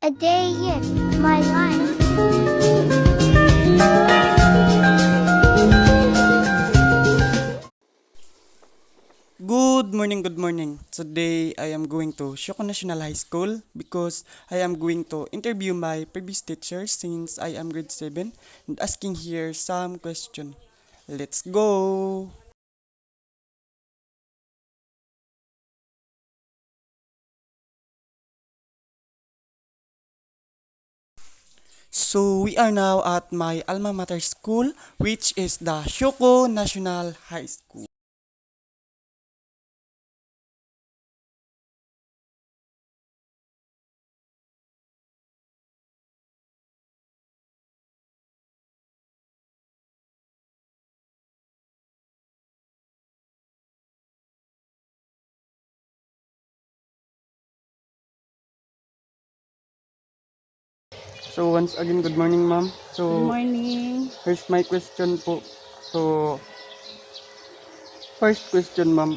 A day in my life. Good morning. Today I am going to Shoko National High School because I am going to interview my previous teacher since I am grade 7 and asking here some question. Let's go! So we are now at my alma mater school, which is the Shoko National High School. So once again, good morning, ma'am. Good So morning. here's my question po. So first question, ma'am.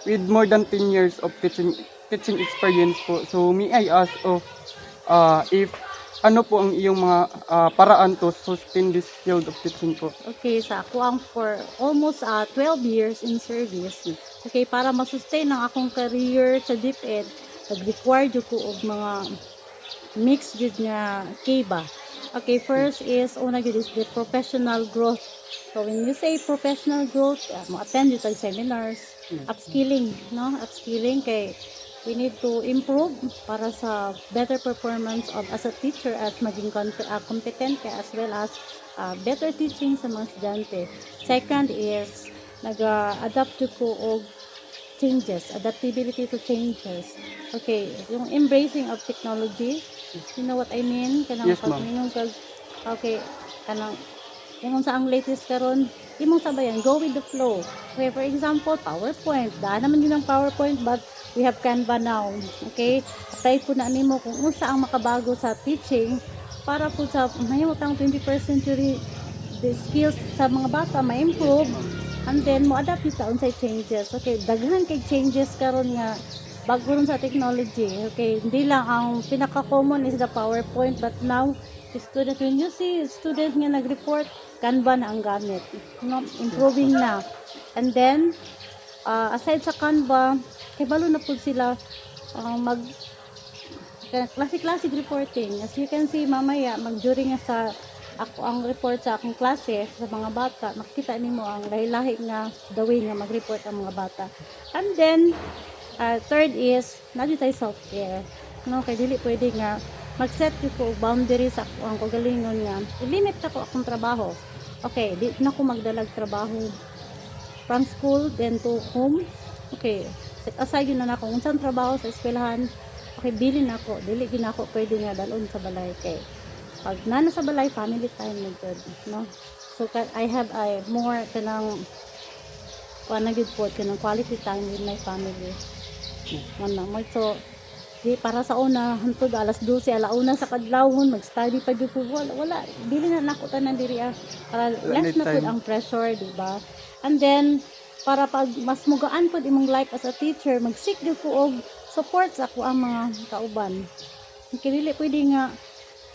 With more than 10 years of teaching experience po, so may I ask of if ano po ang iyong mga paraan to sustain this field of teaching po? Okay, sa ako ang for almost 12 years in service. Okay, para ma-sustain ang akong career sa DepEd, nag-require jud ko og mga mixed jud nga ba. Okay, first is una jud is the professional growth. So when you say professional growth, mo-attend jud tag seminars, upskilling, no? Upskilling kay we need to improve para sa better performance of as a teacher at maging competent ka as well as better teaching sa mga estudyante. Second is nag-adapt ko og changes, adaptability to changes. Okay, yung embracing of technology, you know what I mean? Kanang Yes, ma'am. okay, kanang kung sa ang latest karon, imong sabayan, go with the flow. Okay, for example, PowerPoint. Daan naman yun ang PowerPoint, but we have Canva now. Okay? Apply po na nimo kung unsa ang makabago sa teaching para po sa mahimutang 21st century the skills sa mga bata ma-improve and then mo adapt sa unsay changes. Okay, daghan kay changes karon nga bago ron sa technology. Okay, hindi lang ang pinaka-common is the PowerPoint, but now student, when you see student nga nag-report, Canva na ang gamit. No, improving na. And then, aside sa Canva, kibalo na po sila mag classic reporting. As you can see, mamaya, during sa ako ang report sa akong klase sa mga bata, makita nimo ang lahi-lahi nga the way nga mag-report ang mga bata. And then, third is, nadyo tayo self-care. No, kay dili pwede nga mag-set ko boundaries sa ang kagalingon nga i-limit ako akong trabaho. Okay, di na ko magdalag trabaho from school then to home. Okay, set aside yun na ako unsang trabaho sa eskwelahan. Okay, bilin ako, dili gid ako pwede nga dalon sa balay kay pag nana sa balay family time na good, no? So I have a more kanang na gid po kanang quality time with my family. Mana mo so di para sa una hantod alas 12 alauna sa kadlawon mag-study pa gyud ko wala dili na nako tanan diri para less na pud ang pressure, di ba? And then para pag mas mugaan pud imong life as a teacher, mag-seek gyud ko og support sa ako ang mga kauban. Kay dili pwede nga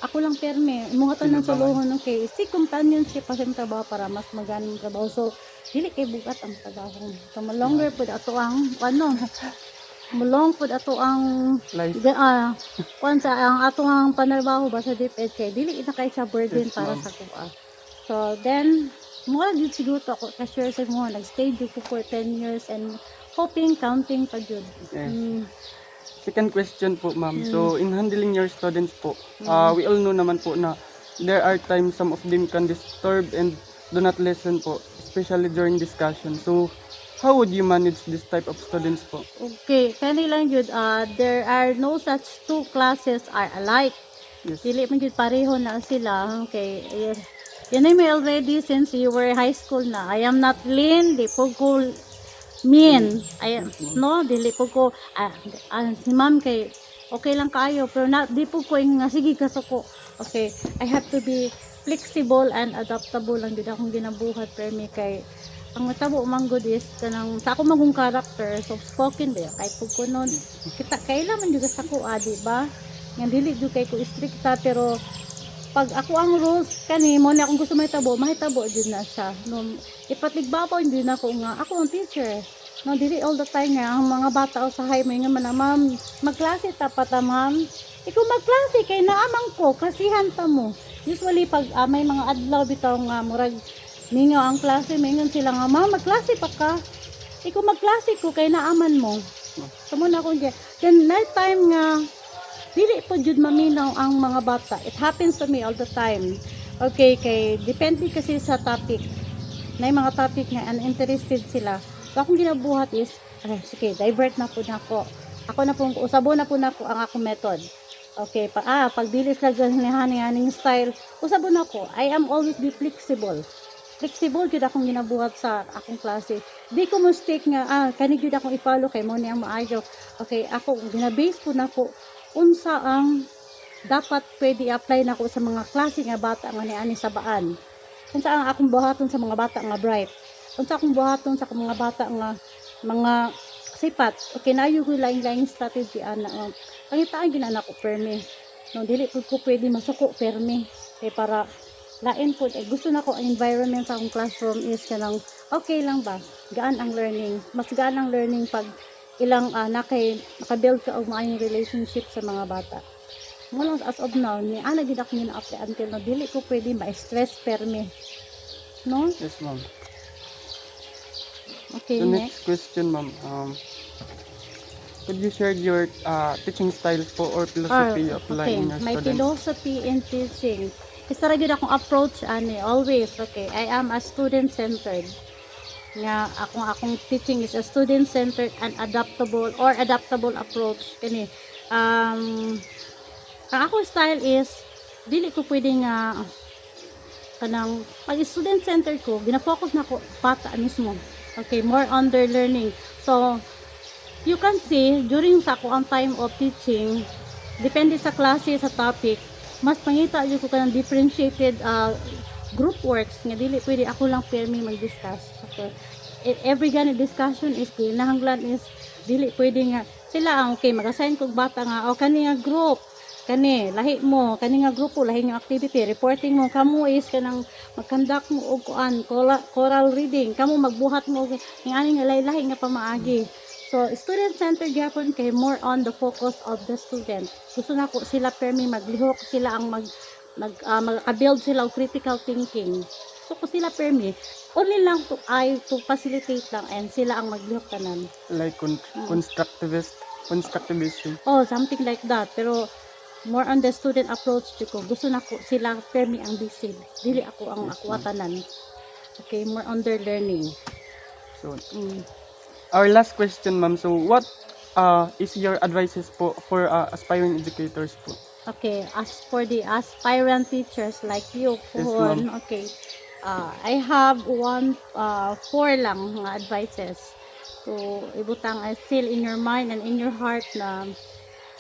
ako lang perme imong tanan suluhon. Okay, seek companionship pa sa trabaho para mas maganing trabaho. So dili kay bugat ang trabaho. So longer pud ato ang mulong pud ato ang Life. kung sa ang ato ang panarbaho ba sa DepEd kay dili na kay sa burden Yes, para ma'am. sa kuha. So then mo gyud siguro ako ka-share sa mo nag-stay jud ko for 10 years and counting pa jud. Yes. Second question po, ma'am. So in handling your students po, we all know naman po na there are times some of them can disturb and do not listen po, especially during discussion. So how would you manage this type of students po? Okay, kanilang jud there are no such two classes are alike. Yes. Dili man jud pareho na sila. Okay, yes. You know me already since you were high school na. I am not lean, di po ko mean. No, dili po ko si ma'am kay okay lang kayo pero di po ko nga sige kasuko. Okay, I have to be flexible and adaptable lang gid akong ginabuhat pero may kay ang matabo man good is kanang sa ako magong character soft spoken ba kahit pag kunon kita kailan man jud sa ko di ba? nga dili jud kay ko istrikta, pero pag ako ang rules kani mo na kung gusto mahitabo jud na siya. No, ipatigbabaw hindi na ko nga ako ang teacher. No, dili all the time nga ang mga bata usahay mo nga man, ma'am, magklase ta pa ta, ma'am. Ikaw magklase kay naamang ko, klasihan ta mo. Usually pag may mga adlaw bitaw nga murag mingaw ang klase, mingon sila nga, ma'am, magklase pa ka. Ikaw magklase ko kay naaman mo. Sumo na ko diyan. Then night time nga dili po jud maminaw ang mga bata. It happens to me all the time. Okay, kay depende kasi sa topic. May mga topic nga uninterested sila. So akong ginabuhat is, sige, divert na po nako. Ako na po, usabo na po nako ang akong method. Okay, pag dili sila haning style, usabo na ko. I am always be flexible. Flexible jud akong ginabuhat sa akong klase. Di ko mo stick nga, kani jud akong i-follow kay mo ni ang maayo. Okay, ako gina-base po nako unsa ang dapat pwede apply nako sa mga klase nga bata nga niani sa baan. Unsa ang akong buhaton sa mga bata nga bright. Unsa akong buhaton sa mga bata nga mga sipat. Okay, nayo ko lain-lain strategy ana. Pangitaan gid anak ko permi. No, dili pud ko pwede masuko permi. Kay para lain pud gusto nako ang environment sa akong classroom is kanang okay lang ba? Gaan ang learning. Mas gaan ang learning pag ilang naka-build ka og maayong relationship sa mga bata. Mula as of now, ni ana gid ako gina-apply until na dili ko pwede ma-stress permi. No? Yes, ma'am. Okay, The next. next question, ma'am. Could you share your teaching styles po or philosophy you apply in your My students? philosophy in teaching. Isa ra gyud akong approach always. Okay, I am a student-centered. Nga akong teaching is a student-centered and adaptable approach kani. Ang akong style is dili ko pwede nga kanang pag student-centered ko, gina-focus na ko bata mismo. Okay, more on their learning. So, you can see during sa ako ang time of teaching, depende sa klase, sa topic, mas pangita yun ko kanang differentiated group works nga dili pwede ako lang permi mag-discuss. Okay. Every ganit discussion is kinahanglan is dili pwede nga sila ang okay mag-assign kog bata nga o kani nga group kani lahi mo kani nga grupo lahi nga activity reporting mo kamo is kanang mag-conduct mo og kuan choral reading kamo magbuhat mo og ani nga lahi nga pamaagi. So student centered gyapon kay more on the focus of the student. Gusto nako sila permi maglihok sila ang mag-build sila og critical thinking. So ko sila permi only lang to facilitate lang and sila ang maglihok tanan. Like constructivism. Oh, something like that. Pero more on the student approach ko. Gusto na ko sila permi ang bisid. Dili ako ang tanan. Okay, more on their learning. So, our last question, ma'am. So, what is your advices po for aspiring educators po? Okay, as for the aspirant teachers like you, Yes, Kuhon, ma'am. okay. I have 4 lang mga advices. So, ibutang still in your mind and in your heart na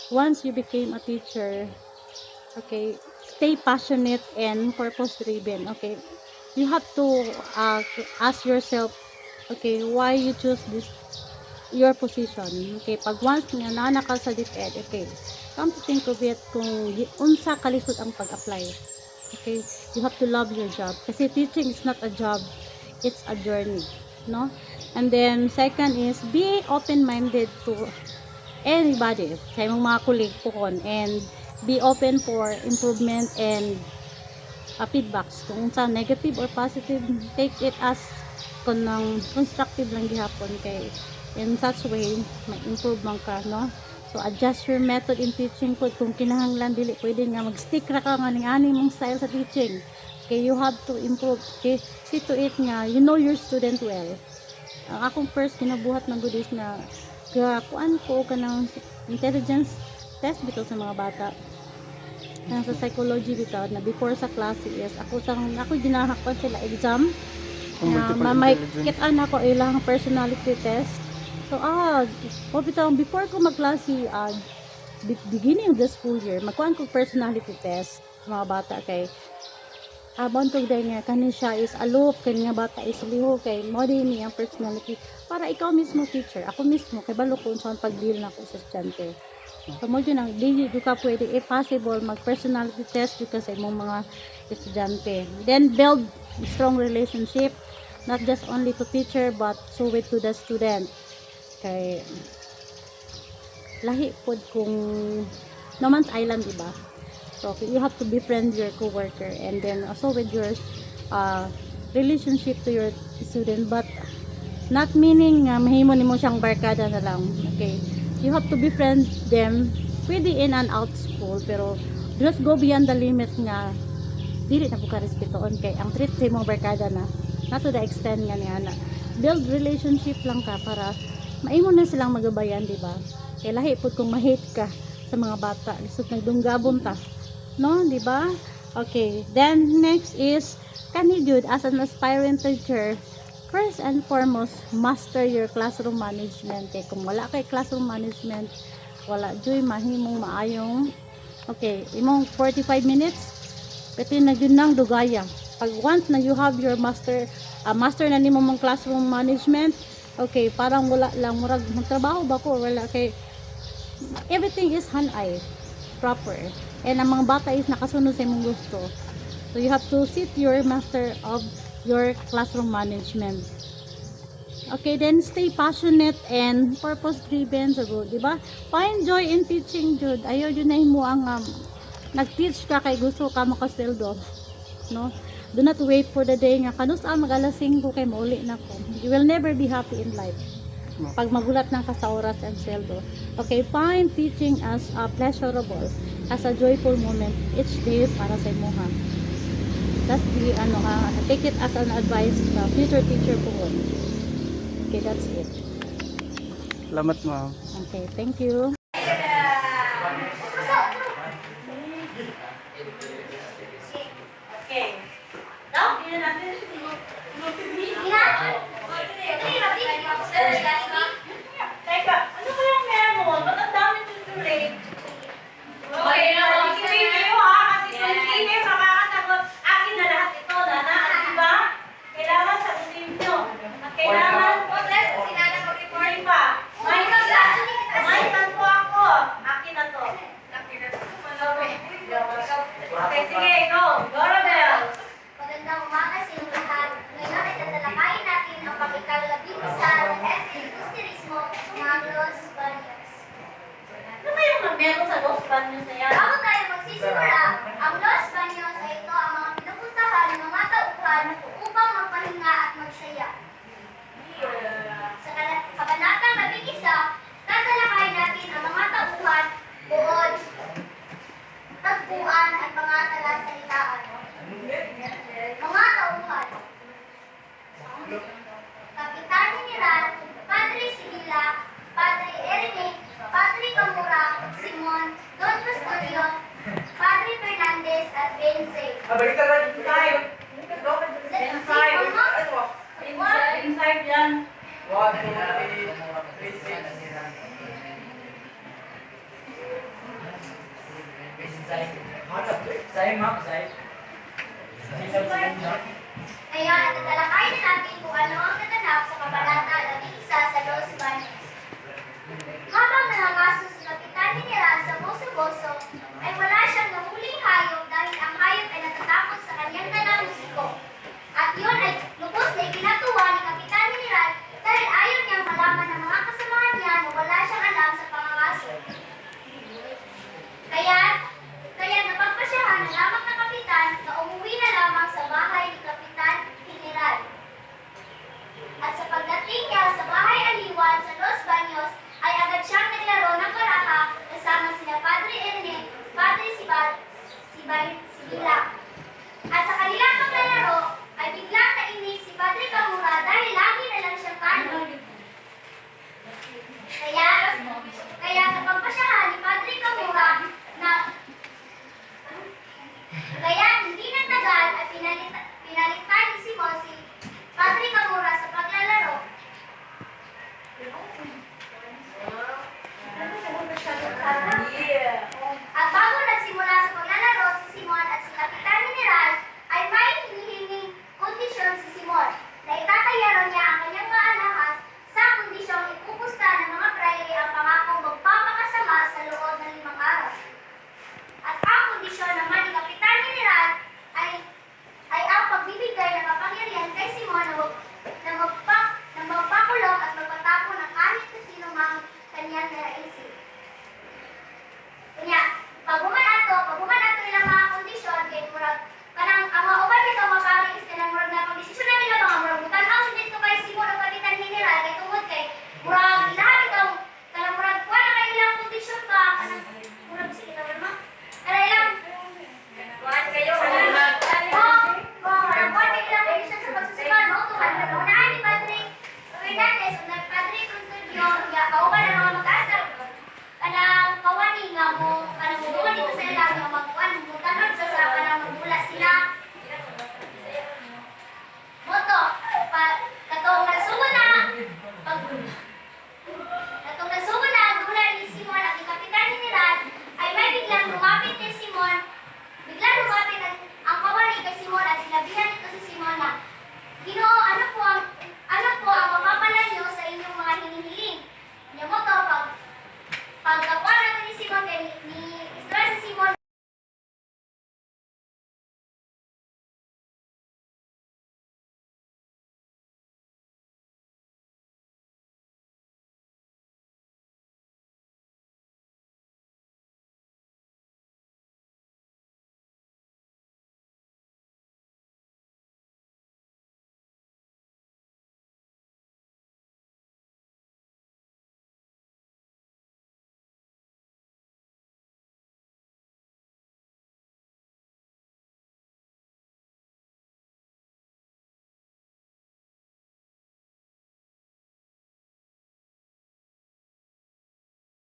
once you became a teacher, okay, stay passionate and purpose driven. Okay, you have to ask yourself, okay, why you choose your position. Okay, pag once nga nana ka sa DepEd, okay, come to think of it kung unsa kalisod ang pag-apply. Okay, you have to love your job kasi teaching is not a job, it's a journey, no? And then second is be open-minded to anybody sa imong mga colleague pukon and be open for improvement and feedbacks kung unsa negative or positive, take it as kunang constructive lang gihapon kay in such way ma-improve man ka, no? So adjust your method in teaching po kung kinahanglan dili pwede nga mag-stick ra ka nga ning ani mong style sa teaching. Okay, you have to improve. Okay, see to it nga you know your student well. Ang akong first ginabuhat ng good is na kuan ko kanang intelligence test bitaw sa mga bata. Nang sa psychology bitaw na before sa klase is ako ginahakpan sila exam. May kit-an ako ilang personality test. So, before ko magklase, beginning of the school year, magkuhan ko personality test, mga bata kay, bantog dahil nga, kani siya is aloof, kani nga bata is liho, kay mo din ang personality, para ikaw mismo teacher, ako mismo, kay balo ko saan pag-deal na ako sa estudyante. So mo yun ang di yun ka pwede if possible mag personality test yun ka sa imong mga estudyante. Then build strong relationship not just only to teacher but so with to the student. Kay lahi pod kung no man's island, diba? So you have to befriend your coworker and then also with your relationship to your student, but not meaning mahimo nimo siyang barkada na lang. Okay, you have to befriend them pwede in and out school, pero do not go beyond the limit nga dili na po ka respetoon kay ang treat sa imong barkada na not to the extent nga niya na build relationship lang ka para maimo na silang magabayan, di ba? Kay lahi pud kung ma-hate ka sa mga bata lisod nagdunggabon ta, no, di ba? Okay, then next is kani jud as an aspiring teacher, first and foremost master your classroom management. Kay kung wala kay classroom management wala joy mahimong maayong okay imong 45 minutes pati na yun nang dugaya. Pag once na you have your master na nimo mong classroom management, okay parang wala lang murag magtrabaho ba ko wala kay everything is hand-eye proper and ang mga bata is nakasunod sa imong gusto. So you have to sit your master of your classroom management. Okay, then stay passionate and purpose driven so good, di ba? Find joy in teaching jud. Ayaw jud na mo ang nag-teach ka kay gusto ka makasweldo, no? Do not wait for the day nga kanus mag-alas 5 kay mauli na ko. You will never be happy in life pag magulat na ka sa oras and sweldo. Okay, find teaching as pleasurable, as a joyful moment each day para sa imo ha. That's the take it as an advice na future teacher po. Okay, that's it. Salamat, ma'am. Okay, thank you. Okay. Now, yun natin. Teka, ano ba yung meron? Ba't ang dami tutuloy? Okay, i-review ha, kasi kung hindi makakasagot akin na lahat ito, Nana, di ba? Kailangan sa review. Kailangan hindi pa. May tanpo ako. Akin na to. Okay, sige, go. Go, Robel. Magandang umaga sa inyong lahat. Ngayon ay tatalakayin natin ang pakikalabing sa Epigusterismo ng Los Baños. Ano ba yung meron sa Los Baños na yan? Bago tayo magsisimula, ang Los Baños ay ito ang mga pinupuntahan ng mga tauhan upang magpahinga at magsaya. Sa kabanatang 11, tatalakayin natin ang mga tauhan, buod, tagpuan at mga talasalitaan. Mga tauhan. Kapitan General, Padre Sibila, Padre Eric, Padre Camura, Simon, Don Custodio, Padre Fernandez at Benze. Inside yan. 1, 2, 3, 4, 5, 6. Ngayon, tatalakayin na natin kung ano ang naganap sa kabanata 11 sa Los Baños. Habang nangangaso si Kapitan General sa Boso-Boso